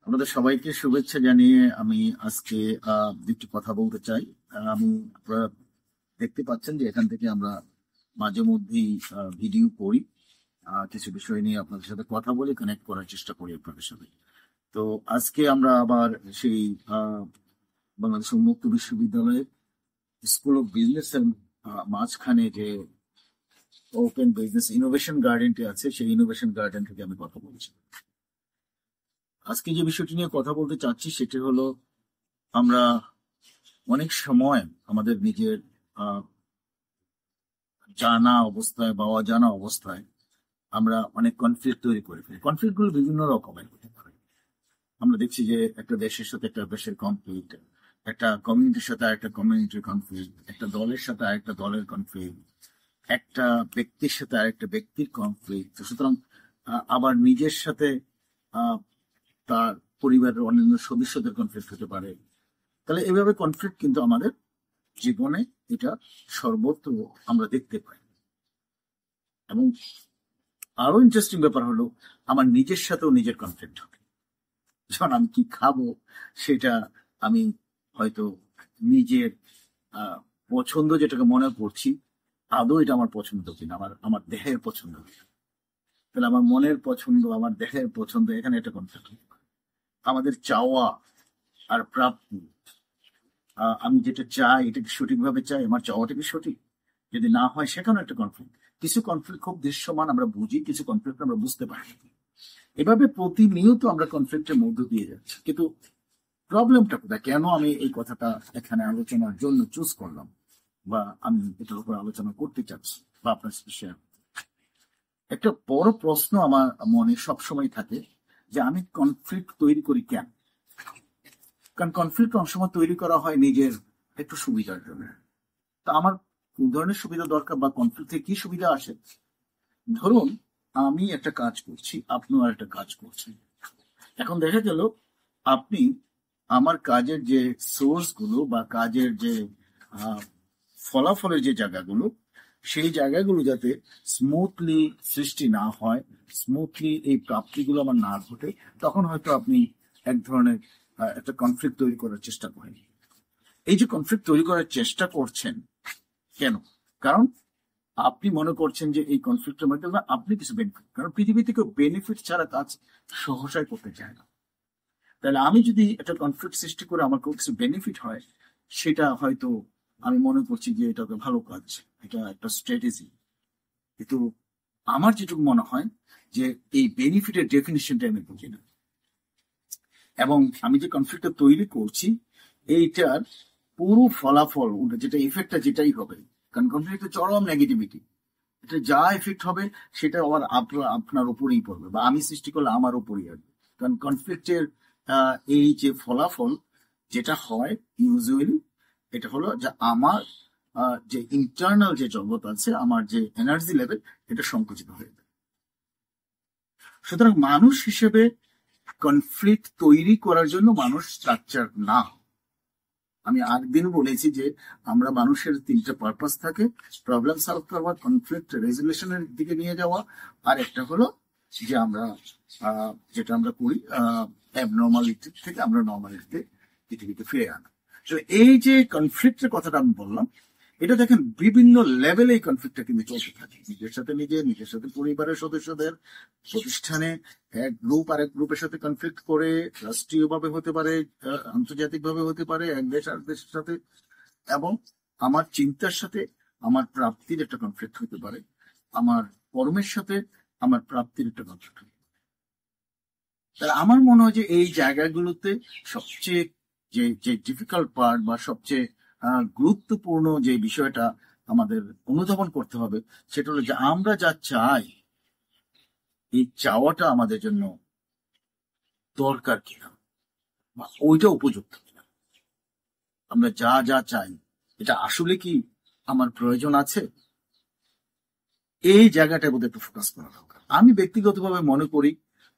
আপনাদের সবাইকে শুভেচ্ছা জানিয়ে আমি আজকে দুটি কথা বলতে চাই। আমি আপনারা দেখতে পাচ্ছেন যে এখান থেকে আমরা মাঝে মধ্যেই ভিডিও করি, কিছু বিষয় নিয়ে আপনাদের সাথে কথা বলে কানেক্ট করার চেষ্টা করি আপনাদের সাথে। তো আজকে আমরা আবার সেই বাংলাদেশ উন্মুক্ত বিশ্ববিদ্যালয়ের স্কুল অফ বিজনেস এর মাঝখানে যে ওপেন বিজনেস ইনোভেশন গার্ডেনটি আছে, সেই ইনোভেশন গার্ডেন থেকে আমি কথা বলছি। আজকে যে বিষয়টি নিয়ে কথা বলতে চাচ্ছি সেটি হলো, আমরা অনেক সময় আমাদের নিজের আহ, জানা অবস্থায় বা অজানা অবস্থায় আমরা অনেক কনফ্লিক্ট তৈরি করে ফেলি। কনফ্লিক্ট গুলো বিভিন্ন রকমের হতে পারে। আমরা দেখছি যে একটা দেশের সাথে একটা দেশের কনফ্লিক্ট, একটা কমিউনিটির সাথে একটা কমিউনিটির কনফ্লিক্ট, একটা দলের সাথে আরেকটা দলের কনফ্লিক্ট, একটা ব্যক্তির সাথে আরেকটা ব্যক্তির কনফ্লিক্ট। সুতরাং আবার নিজের সাথে আহ, তার পরিবারের অন্যান্য সদস্যদের কনফ্লিক্ট হতে পারে। তাহলে এভাবে কনফ্লিক্ট কিন্তু আমাদের জীবনে এটা সর্বত্র আমরা দেখতে পাই। এবং আরো ইন্টারেস্টিং ব্যাপার হলো, আমার নিজের সাথেও নিজের কনফ্লিক্ট হবে। যখন আমি কি খাবো সেটা আমি হয়তো নিজের আহ, পছন্দ যেটাকে মনে করছি, আদৌ এটা আমার পছন্দ কিনা, আমার আমার দেহের পছন্দ কিনা। তাহলে আমার মনের পছন্দ, আমার দেহের পছন্দ, এখানে একটা কনফ্লিক্ট হবে। আমাদের চাওয়া আর প্রাপ্তি, আমি যেটা চাই এটা কি সঠিকভাবে চাই, আমার চাওয়াটা কি সঠিক, যদি না হয় সেখানে একটা কনফ্লিক্ট। কিছু কনফ্লিক্ট খুব দৃশ্যমান, আমরা বুঝি, কিছু কনফ্লিক্ট আমরা বুঝতে পারি না। এভাবে প্রতিনিয়ত আমরা কনফ্লিক্টের মধ্য দিয়ে যাচ্ছি। কিন্তু প্রবলেমটা কোথায়, কেন আমি এই কথাটা এখানে আলোচনার জন্য চুজ করলাম, বা আমি এটার উপর আলোচনা করতে চাচ্ছি বা আপনার সাথে শেয়ার। একটা বড় প্রশ্ন আমার মনে সবসময় থাকে যে আমি কনফ্লিক্ট তৈরি করি কেন। কারণ কনফ্লিক্ট অনেক সময় তৈরি করা হয় নিজের একটু সুবিধার জন্য। তা আমার কোন ধরনের সুবিধা দরকার, বা কনফ্লিক্ট থেকে কি সুবিধা আসে? ধরুন, আমি একটা কাজ করছি, আপনিও আর একটা কাজ করছেন। এখন দেখা গেল আপনি আমার কাজের যে সোর্স গুলো বা কাজের যে আহ, ফলাফলের যে জায়গাগুলো, সেই জায়গাগুলো যাতে স্মুথলি সৃষ্টি না হয়, স্মুথলি এই প্রাপ্তিগুলো আমার না ঘটে, তখন হয়তো আপনি এক ধরনের একটা কনফ্লিক্ট তৈরি করার চেষ্টা করেন। এই যে কনফ্লিক্ট তৈরি করার চেষ্টা করছেন কেন? কারণ আপনি মনে করছেন যে এই কনফ্লিক্টের মাধ্যমে আপনি কিছু বেনিফিট, কারণ পৃথিবীতে কেউ বেনিফিট ছাড়া কাজ সহসায় করতে চায় না। তাহলে আমি যদি একটা কনফ্লিক্ট সৃষ্টি করে আমার কিছু বেনিফিট হয়, সেটা হয়তো আমি মনে করছি যে এটা একটা ভালো কাজ, এটা একটা স্ট্র্যাটেজি। কিন্তু আমার যেটুকু মনে হয় যে এই বেনিফিটের ডেফিনিশনটা আমি বুঝি না। এবং আমি যে কনফ্লিক্টটা তৈরি করছি, এইটার পুরো ফলাফল, ওটা যেটা ইফেক্টটা যেটাই হবে, কারণ কনফ্লিক্টের চরম নেগেটিভিটি, এটা যা এফেক্ট হবে সেটা আবার আপনার আপনার উপরেই পড়বে, বা আমি সৃষ্টি করলে আমার উপরেই আসবে। কারণ কনফ্লিক্টের এই যে ফলাফল যেটা হয় ইউজুয়ালি, এটা হলো যে আমার যে ইন্টারনাল যে জগৎ আছে, আমার যে এনার্জি লেভেল, এটা সংকুচিত হয়ে যায়। সুতরাং মানুষ হিসেবে কনফ্লিক্ট তৈরি করার জন্য মানুষ স্ট্রাকচার না। আমি আগদিন বলেছি যে আমরা মানুষের তিনটা পারপাস থাকে: প্রবলেম সলভ করবা, কনফ্লিক্ট রেজলিউশনের দিকে নিয়ে যাওয়া, আর একটা হলো যে আমরা যেটা আমরা করি অ্যাবনর্মালিটি থেকে আমরা নর্মালিটিতে পৃথিবীতে ফিরে আনা। তো এই যে কনফ্লিক্টের কথাটা আমি বললাম, এটা দেখেন বিভিন্ন লেভেলে এই কনফ্লিক্টটা কিন্তু চলতে থাকে, নিজের সাথে নিজে, নিজের সাথে পরিবারের সদস্যদের, প্রতিষ্ঠানে এক গ্রুপ আরেক গ্রুপের সাথে কনফ্লিক্ট করে, রাষ্ট্রীয় ভাবে হতে পারে, আন্তর্জাতিক ভাবে হতে পারে, এক দেশ আর দেশের সাথে, এবং আমার চিন্তার সাথে আমার প্রাপ্তির একটা কনফ্লিক্ট হতে পারে, আমার কর্মের সাথে আমার প্রাপ্তির একটা কনফ্লিক্ট হতে পারে। তাহলে আমার মনে হয় যে এই জায়গাগুলোতে সবচেয়ে যে যে ডিফিকাল্ট পার্ট, বা সবচেয়ে গুরুত্বপূর্ণ যে বিষয়টা আমাদের অনুধাবন করতে হবে, সেটা হলো যে আমরা যা চাই, এই চাওয়াটা আমাদের জন্য দরকার কিনা, বা ওইটা উপযুক্ত কিনা। আমরা যা যা চাই, এটা আসলে কি আমার প্রয়োজন আছে, এই জায়গাটার মধ্যে একটু ফোকাস করা দরকার। আমি ব্যক্তিগতভাবে মনে করি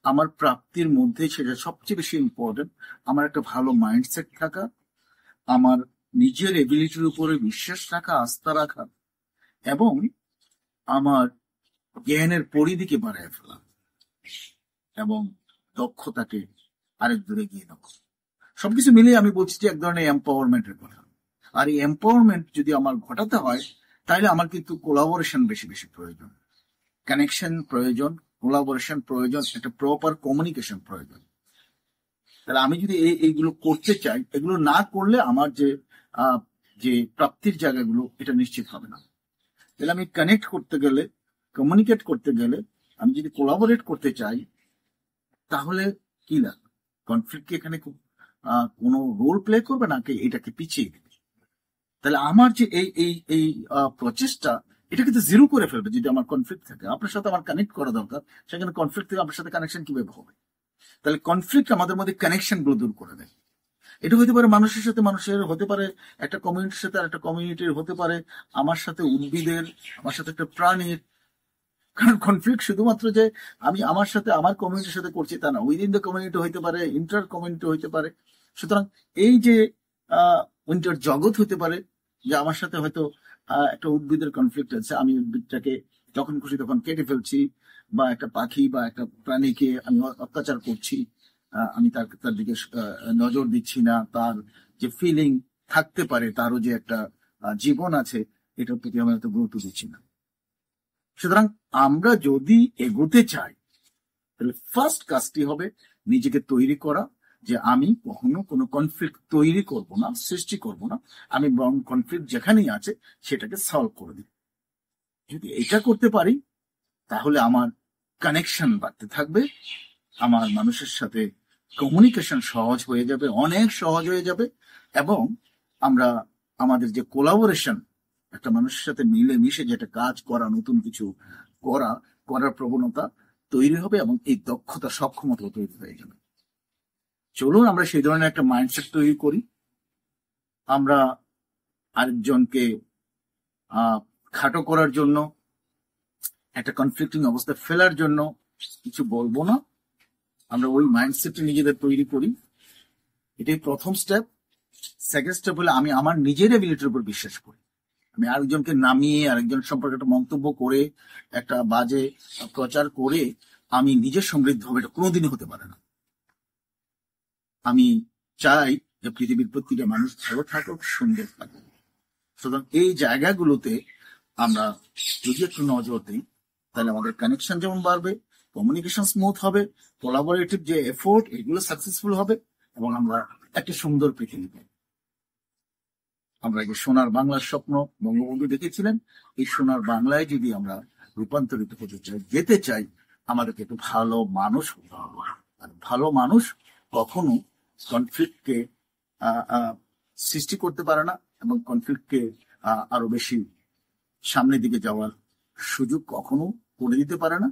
আমার প্রাপ্তির মধ্যে সেটা সবচেয়ে বেশি ইম্পর্টেন্ট আমার একটা ভালো মাইন্ডসেট থাকা, আমার নিজের এবিলিটির উপরে বিশ্বাস রাখা, আস্থা রাখা, এবং আমার জ্ঞানের পরিধিকে বাড়ায় ফেলা, এবং দক্ষতাকে আরেক দূরে গিয়ে নেবো। সবকিছু মিলিয়ে আমি বলছি যে এক ধরনের এম্পাওয়ারমেন্টের কথা। আর এই এম্পাওয়ারমেন্ট যদি আমার ঘটাতে হয়, তাহলে আমার কিন্তু কোলাবোরেশন বেশি বেশি প্রয়োজন, কানেকশন প্রয়োজন, কোলাবোরেশন প্রয়োজন, একটা প্রপার কমিউনিকেশন প্রয়োজন। তাহলে আমি যদি এইগুলো করতে চাই, এগুলো না করলে আমার যে প্রাপ্তির জায়গাগুলো এটা নিশ্চিত হবে না। তাহলে আমি কানেক্ট করতে গেলে, কমিউনিকেট করতে গেলে, আমি যদি কোলাবোরেট করতে চাই, তাহলে কি লাগবে? কনফ্লিক্ট কি এখানে কোনো রোল প্লে করবে নাকি এটাকে পিছিয়ে দেবে? তাহলে আমার যে এই প্রচেষ্টা, এটা কিন্তু জিরো করে ফেলবে যদি আমার কনফ্লিক্ট থাকে। আপনার সাথে আমার কানেক্ট করা দরকার, সেখানে কনফ্লিক্ট থেকে আপনার সাথে কানেকশন কিভাবে হবে? তাহলে কনফ্লিক্ট আমাদের মধ্যে কানেকশন গুলো দূর করে দেয়। এটা হতে পারে মানুষের সাথে মানুষের, হতে পারে একটা কমিউনিটির সাথে আর একটা কমিউনিটির, হতে পারে আমার সাথে উদ্ভিদের, আমার সাথে একটা প্রাণীর। কারণ কনফ্লিক্ট শুধুমাত্র যে আমি আমার সাথে আমার কমিউনিটির সাথে করছি তা না, উইদিন দ্য কমিউনিটি হইতে পারে, ইন্টার কমিউনিটি হইতে পারে। সুতরাং এই যে ইন্টার জগৎ হতে পারে, যে আমার সাথে হয়তো একটা উদ্ভিদের কনফ্লিক্ট আছে, আমি উদ্ভিদটাকে যখন খুশি তখন কেটে ফেলছি, বা একটা পাখি বা একটা প্রাণীকে আমি অত্যাচার করছি, আমি তার দিকে নজর দিচ্ছি না, তার যে ফিলিং থাকতে পারে, তারও যে একটা জীবন আছে, এটার প্রতি আমি এত গুরুত্ব দিচ্ছি না। সুতরাং আমরা যদি এগোতে চাই, তাহলে ফার্স্ট কাজটি হবে নিজেকে তৈরি করা, যে আমি কখনো কোনো কনফ্লিক্ট তৈরি করব না, সৃষ্টি করব না। আমি বরং কনফ্লিক্ট যেখানেই আছে সেটাকে সলভ করে দিই। যদি এটা করতে পারি, তাহলে আমার কানেকশন বাড়তে থাকবে, আমার মানুষের সাথে কমিউনিকেশন সহজ হয়ে যাবে, অনেক সহজ হয়ে যাবে, এবং আমরা আমাদের যে কোলাবোরেশন, একটা মানুষের সাথে মিলে মিশে যেটা কাজ করা, নতুন কিছু করার প্রবণতা তৈরি হবে, এবং এই দক্ষতা, সক্ষমতা তৈরি হয়ে যাবে। চলুন আমরা সেই ধরনের একটা মাইন্ডসেট তৈরি করি। আমরা আরেকজনকে খাটো করার জন্য, একটা কনফ্লিক্টিং অবস্থায় ফেলার জন্য কিছু বলবো না। আমরা ওই মাইন্ডসেটটা নিজেদের তৈরি করি, এটাই প্রথম স্টেপ। সেকেন্ড স্টেপ হলো আমি আমার নিজের এবিলিটির উপর বিশ্বাস করি। আমি আরেকজনকে নামিয়ে, আরেকজন সম্পর্কে একটা মন্তব্য করে, একটা বাজে প্রচার করে আমি নিজের সমৃদ্ধ হবে, এটা কোনোদিনই হতে পারে না। আমি চাই যে পৃথিবীর প্রতিটা মানুষ ভালো থাকুক, সুন্দর থাকুক। সুতরাং এই জায়গাগুলোতে আমরা যদি একটু নজর দিই, তাহলে আমাদের কানেকশন যেমন বাড়বে, কমিউনিকেশন স্মুথ হবে, কোলাবোরেটিভ যে এফোর্ট, এগুলো সাকসেসফুল হবে, এবং আমরা একটা সুন্দর পৃথিবী পাই। আমরা যে সোনার বাংলার স্বপ্ন বঙ্গবন্ধু দেখেছিলেন, এই সোনার বাংলায় যদি আমরা রূপান্তরিত হতে চাই, যেতে চাই, আমাদেরকে একটু ভালো মানুষ হতে হবে। আর ভালো মানুষ কখনো কনফ্লিক্টকে সৃষ্টি করতে পারে না, এবং কনফ্লিক্টকে আরো বেশি সামনের দিকে যাওয়ার সুযোগ কখনো করে দিতে পারে না।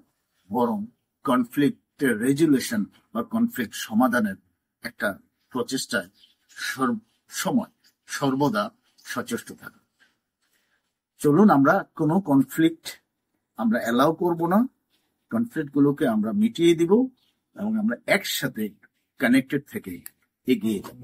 বরং কনফ্লিক্টের রেজুলেশন বা কনফ্লিক্ট সমাধানের একটা প্রচেষ্টায় সময় সর্বদা সচেষ্ট থাকে। চলুন আমরা কোনো কনফ্লিক্ট আমরা অ্যালাউ করব না, কনফ্লিক্ট গুলোকে আমরা মিটিয়ে দিব, এবং আমরা একসাথে কানেক্টেড থেকে এগিয়ে যাব।